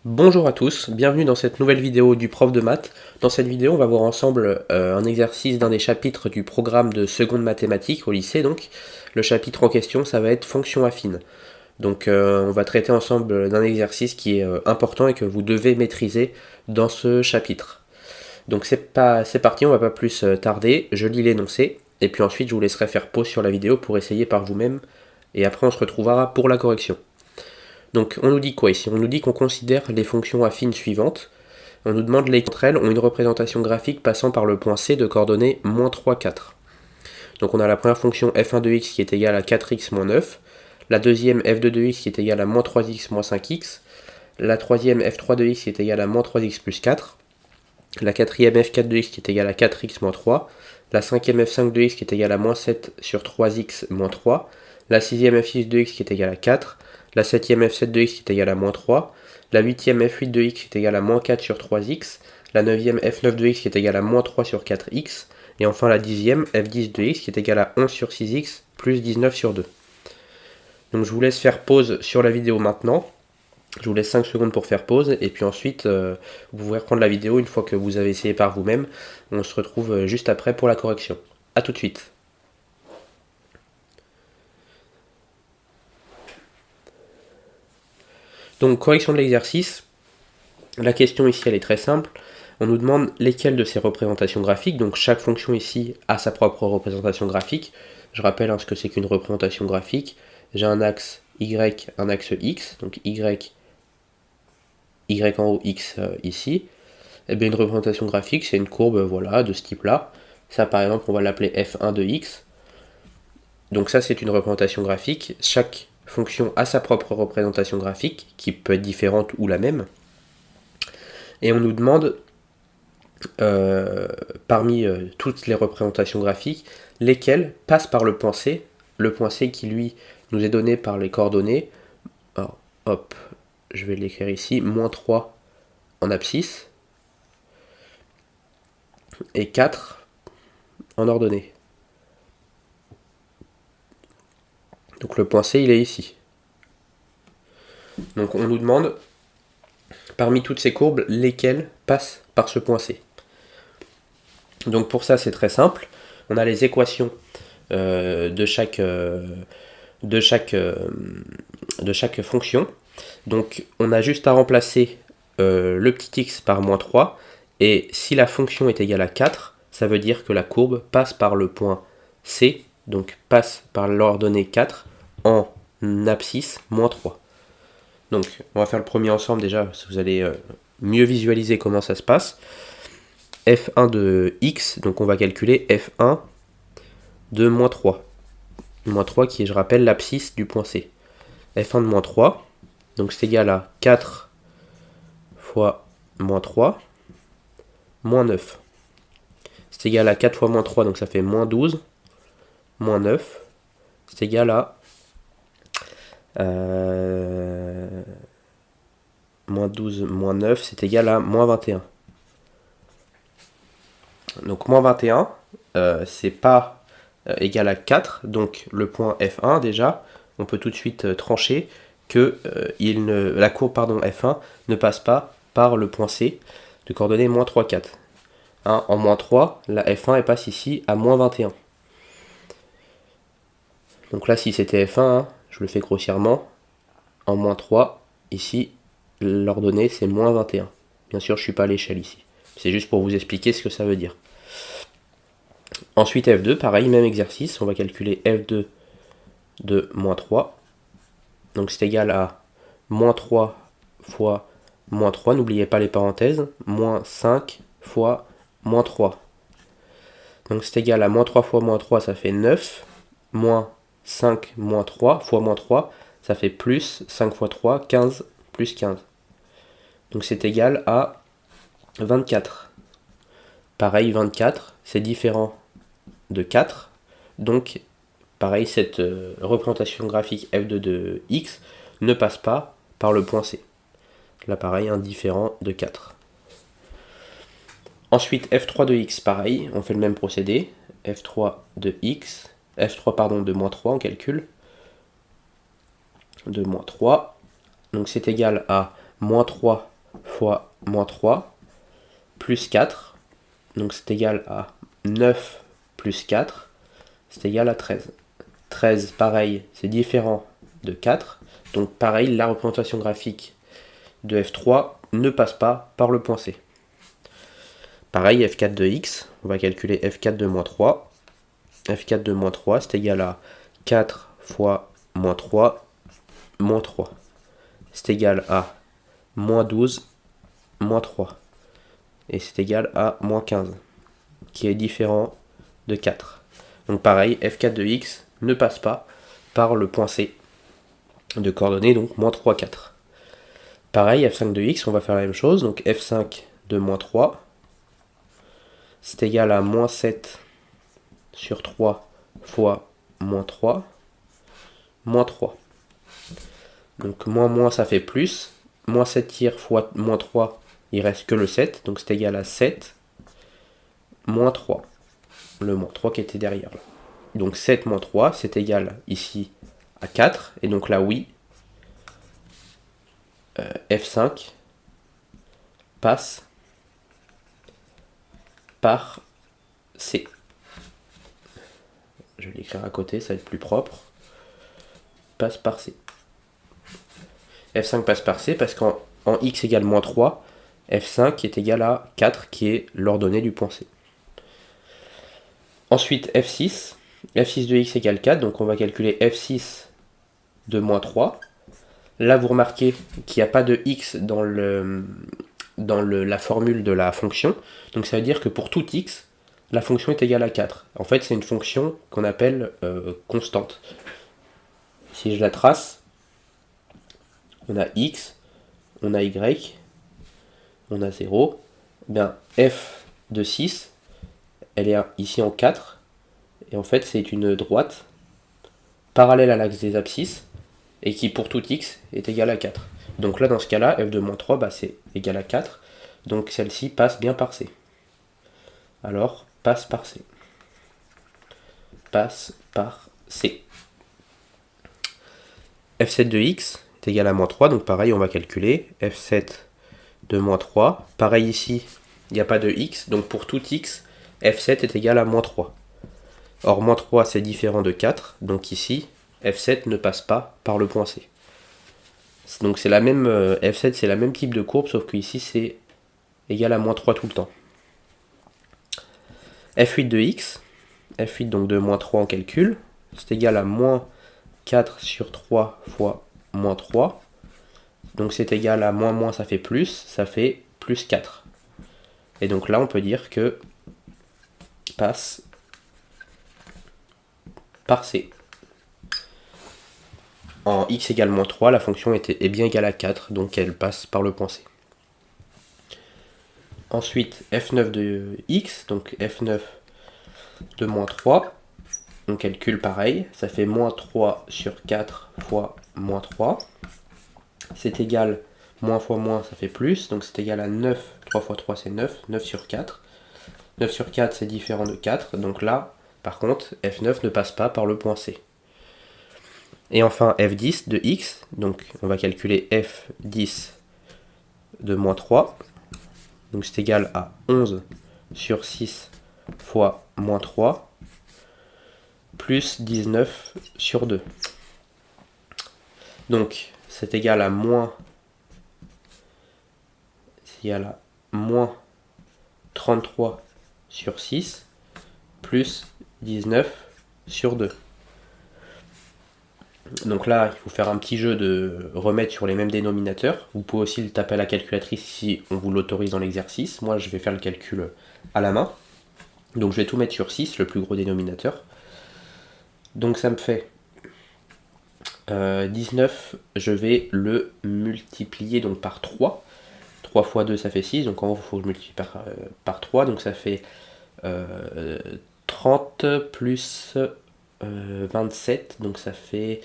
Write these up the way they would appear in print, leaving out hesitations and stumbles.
Bonjour à tous, bienvenue dans cette nouvelle vidéo du prof de maths. Dans cette vidéo, on va voir ensemble un exercice d'un des chapitres du programme de seconde mathématiques au lycée. Donc, le chapitre en question, ça va être fonction affine. Donc, on va traiter ensemble d'un exercice qui est important et que vous devez maîtriser dans ce chapitre. Donc, c'est parti, on va pas plus tarder. Je lis l'énoncé et puis ensuite, je vous laisserai faire pause sur la vidéo pour essayer par vous-même. Et après, on se retrouvera pour la correction. Donc on nous dit quoi ici? On nous dit qu'on considère les fonctions affines suivantes. On nous demande lesquelles d'entre elles ont une représentation graphique passant par le point C de coordonnées moins 3, 4. Donc on a la première fonction f1 de x qui est égale à 4x moins 9, la deuxième f2 de x qui est égale à moins 3x moins 5x, la troisième f3 de x qui est égale à moins 3x plus 4, la quatrième f4 de x qui est égale à 4x moins 3, la cinquième f5 de x qui est égale à moins 7 sur 3x moins 3, la sixième f6 de x qui est égale à 4, la septième f7 de x qui est égale à moins 3, la huitième f8 de x qui est égale à moins 4 sur 3x, la neuvième f9 de x qui est égale à moins 3 sur 4x, et enfin la dixième f10 de x qui est égale à 11 sur 6x plus 19 sur 2. Donc je vous laisse faire pause sur la vidéo maintenant. Je vous laisse 5 secondes pour faire pause, et puis ensuite, vous pourrez reprendre la vidéo une fois que vous avez essayé par vous-même. On se retrouve juste après pour la correction. A tout de suite. Donc, correction de l'exercice. La question ici, elle est très simple. On nous demande lesquelles de ces représentations graphiques. Donc, chaque fonction ici a sa propre représentation graphique. Je rappelle ce que c'est qu'une représentation graphique. J'ai un axe Y, un axe X. Donc, Y en haut, X ici. Et bien, une représentation graphique, c'est une courbe voilà, de ce type-là. Ça, par exemple, on va l'appeler f1 de x. Donc ça, c'est une représentation graphique. Chaque fonction a sa propre représentation graphique, qui peut être différente ou la même. Et on nous demande, parmi toutes les représentations graphiques, lesquelles passent par le point C. Le point C qui, lui, nous est donné par les coordonnées. Alors, hop, je vais l'écrire ici, moins 3 en abscisse et 4 en ordonnée. Donc le point C, il est ici. Donc on nous demande, parmi toutes ces courbes, lesquelles passent par ce point C. Donc pour ça, c'est très simple. On a les équations de chaque fonction. Donc on a juste à remplacer le petit x par moins 3. Et si la fonction est égale à 4, ça veut dire que la courbe passe par le point C, donc passe par l'ordonnée 4 en abscisse moins 3. Donc on va faire le premier ensemble déjà, si vous allez mieux visualiser comment ça se passe. f1 de x, donc on va calculer f1 de moins 3. Moins 3 qui est, je rappelle, l'abscisse du point C. f1 de moins 3, donc c'est égal à 4 fois moins 3, moins 9. C'est égal à 4 fois moins 3, donc ça fait moins 12, moins 9. C'est égal à moins 12, moins 9, c'est égal à moins 21. Donc moins 21, c'est pas égal à 4, donc le point F1 déjà, on peut tout de suite trancher que la courbe F1 ne passe pas par le point C de coordonnées moins 3, 4. Hein, en moins 3, la F1 elle passe ici à moins 21. Donc là, si c'était F1, je le fais grossièrement, en moins 3, ici, l'ordonnée c'est moins 21. Bien sûr, je ne suis pas à l'échelle ici. C'est juste pour vous expliquer ce que ça veut dire. Ensuite, F2, pareil, même exercice, on va calculer F2 de moins 3. Donc c'est égal à moins 3 fois moins 3, n'oubliez pas les parenthèses, moins 5 fois moins 3. Donc c'est égal à moins 3 fois moins 3, ça fait 9, moins 5 moins 3 fois moins 3, ça fait plus 5 fois 3, 15, plus 15. Donc c'est égal à 24. Pareil, 24, c'est différent de 4. Donc, pareil, cette représentation graphique f2 de x ne passe pas par le point C. Là, pareil, un différent de 4. Ensuite, f3 de x, pareil, on fait le même procédé. f3 de x, f3 pardon, de moins 3, on calcule. De moins 3. Donc c'est égal à moins 3 fois moins 3, plus 4, donc c'est égal à 9 plus 4, c'est égal à 13. 13, pareil, c'est différent de 4, donc pareil, la représentation graphique de f3 ne passe pas par le point C. Pareil, f4 de x, on va calculer f4 de moins 3. f4 de moins 3, c'est égal à 4 fois moins 3, moins 3. C'est égal à moins 12, moins 3. Et c'est égal à moins 15, qui est différent de 4. Donc pareil, f4 de x ne passe pas par le point C de coordonnées, donc moins 3, 4. Pareil, f5 de x, on va faire la même chose, donc f5 de moins 3, c'est égal à moins 7 sur 3 fois moins 3, moins 3. Donc moins moins ça fait plus, moins 7 tiers fois moins 3, il reste que le 7, donc c'est égal à 7, moins 3. Le moins 3 qui était derrière là. Donc 7 moins 3, c'est égal ici à 4, et donc là oui, f5 passe par C. Je vais l'écrire à côté, ça va être plus propre. Passe par C. F5 passe par C parce qu'en x égale moins 3, F5 est égal à 4 qui est l'ordonnée du point C. Ensuite F6, F6 de x égale 4, donc on va calculer F6 de moins 3. Là vous remarquez qu'il n'y a pas de x dans la formule de la fonction, donc ça veut dire que pour tout x, la fonction est égale à 4. En fait c'est une fonction qu'on appelle constante. Si je la trace, on a x, on a y, on a 0, bien f de 6, elle est ici en 4, et en fait c'est une droite parallèle à l'axe des abscisses, et qui pour tout x est égal à 4. Donc là dans ce cas-là, f de moins 3, bah, c'est égal à 4, donc celle-ci passe bien par C. Alors, passe par C. Passe par C. f7 de x est égal à moins 3, donc pareil on va calculer f7 de moins 3. Pareil ici, il n'y a pas de x, donc pour tout x, f7 est égal à moins 3. Or, moins 3 c'est différent de 4, donc ici, f7 ne passe pas par le point C. Donc c'est la même, f7 c'est la même type de courbe, sauf que ici c'est égal à moins 3 tout le temps. f8 de x, f8 donc de moins 3 en calcul, c'est égal à moins 4 sur 3 fois moins 3. Donc c'est égal à moins moins, ça fait plus 4. Et donc là on peut dire que passe par C. En x égale moins 3, la fonction est bien égale à 4, donc elle passe par le point C. Ensuite, f9 de x, donc f9 de moins 3, on calcule pareil, ça fait moins 3 sur 4 fois moins 3. C'est égal, moins fois moins, ça fait plus, donc c'est égal à 9, 3 fois 3 c'est 9, 9 sur 4. 9 sur 4 c'est différent de 4, donc là, par contre, f9 ne passe pas par le point C. Et enfin f10 de x, donc on va calculer f10 de moins 3, donc c'est égal à 11 sur 6 fois moins 3, plus 19 sur 2. Donc c'est égal à moins 33 sur 6, plus 19 sur 2. Donc là, il faut faire un petit jeu de remettre sur les mêmes dénominateurs. Vous pouvez aussi le taper à la calculatrice si on vous l'autorise dans l'exercice. Moi, je vais faire le calcul à la main. Donc je vais tout mettre sur 6, le plus gros dénominateur. Donc ça me fait 19, je vais le multiplier donc par 3. 3 fois 2, ça fait 6. Donc en gros, il faut que je multiplie par 3. Donc ça fait 30 plus 27. Donc ça fait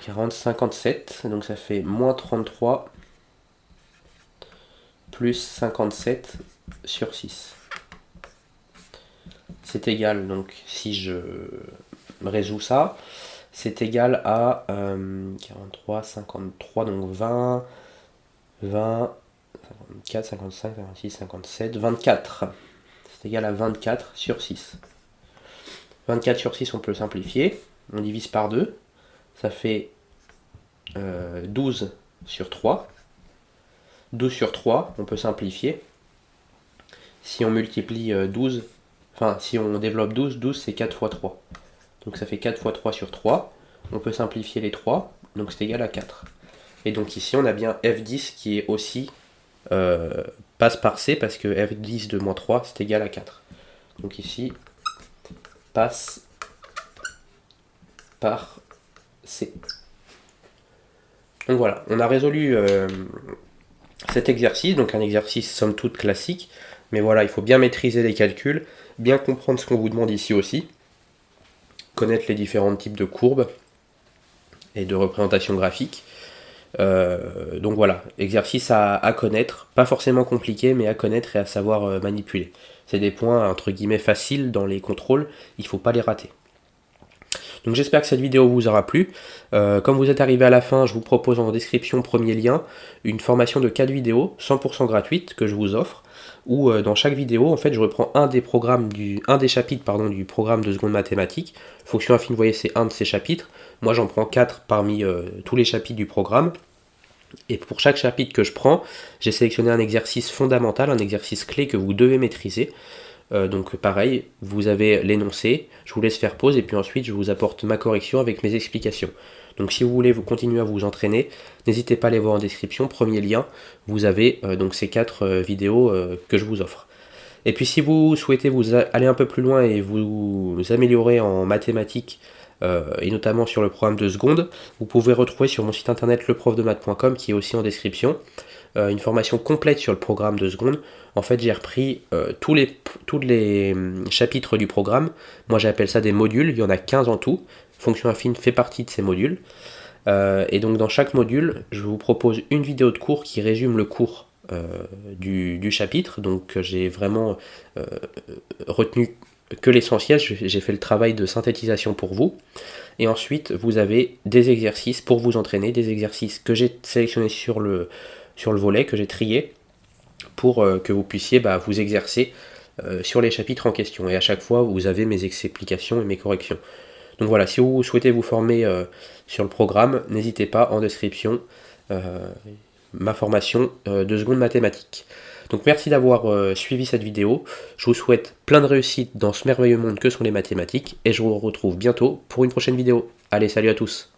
40, 57, donc ça fait moins 33 plus 57 sur 6. C'est égal, donc si je résous ça, c'est égal à 43, 53, donc 20, 20, 54, 55, 56, 57, 24. C'est égal à 24 sur 6. 24 sur 6, on peut simplifier. On divise par 2. Ça fait 12 sur 3. 12 sur 3, on peut simplifier. Si on multiplie 12, enfin si on développe 12, 12 c'est 4 fois 3. Donc ça fait 4 fois 3 sur 3. On peut simplifier les 3, donc c'est égal à 4. Et donc ici on a bien F10 qui est aussi passe par C parce que F10 de moins 3 c'est égal à 4. Donc ici passe par C. Donc voilà, on a résolu cet exercice, donc un exercice somme toute classique, mais voilà, il faut bien maîtriser les calculs, bien comprendre ce qu'on vous demande ici aussi, connaître les différents types de courbes et de représentations graphiques. Donc voilà, exercice à connaître, pas forcément compliqué, mais à connaître et à savoir manipuler. C'est des points entre guillemets faciles dans les contrôles, il ne faut pas les rater. Donc j'espère que cette vidéo vous aura plu. Comme vous êtes arrivé à la fin, je vous propose en description, premier lien, une formation de 4 vidéos 100% gratuite que je vous offre, où dans chaque vidéo, en fait, je reprends un des chapitres du programme de seconde mathématiques. Fonction affine, vous voyez, c'est un de ces chapitres. Moi, j'en prends 4 parmi tous les chapitres du programme. Et pour chaque chapitre que je prends, j'ai sélectionné un exercice fondamental, un exercice clé que vous devez maîtriser. Donc pareil, vous avez l'énoncé, je vous laisse faire pause et puis ensuite je vous apporte ma correction avec mes explications. Donc si vous voulez vous continuer à vous entraîner, n'hésitez pas à les voir en description, premier lien, vous avez donc ces 4 vidéos que je vous offre. Et puis si vous souhaitez vous aller un peu plus loin et vous améliorer en mathématiques, et notamment sur le programme de seconde, vous pouvez retrouver sur mon site internet leprofdemath.com qui est aussi en description, une formation complète sur le programme de seconde. En fait, j'ai repris tous les chapitres du programme. Moi, j'appelle ça des modules. Il y en a 15 en tout. Fonction affine fait partie de ces modules. Et donc, dans chaque module, je vous propose une vidéo de cours qui résume le cours du chapitre. Donc, j'ai vraiment retenu que l'essentiel. J'ai fait le travail de synthétisation pour vous. Et ensuite, vous avez des exercices pour vous entraîner, des exercices que j'ai sélectionnés sur le volet, que j'ai trié, pour que vous puissiez vous exercer sur les chapitres en question. Et à chaque fois, vous avez mes explications et mes corrections. Donc voilà, si vous souhaitez vous former sur le programme, n'hésitez pas, en description, ma formation de seconde mathématiques. Donc merci d'avoir suivi cette vidéo. Je vous souhaite plein de réussite dans ce merveilleux monde que sont les mathématiques. Et je vous retrouve bientôt pour une prochaine vidéo. Allez, salut à tous!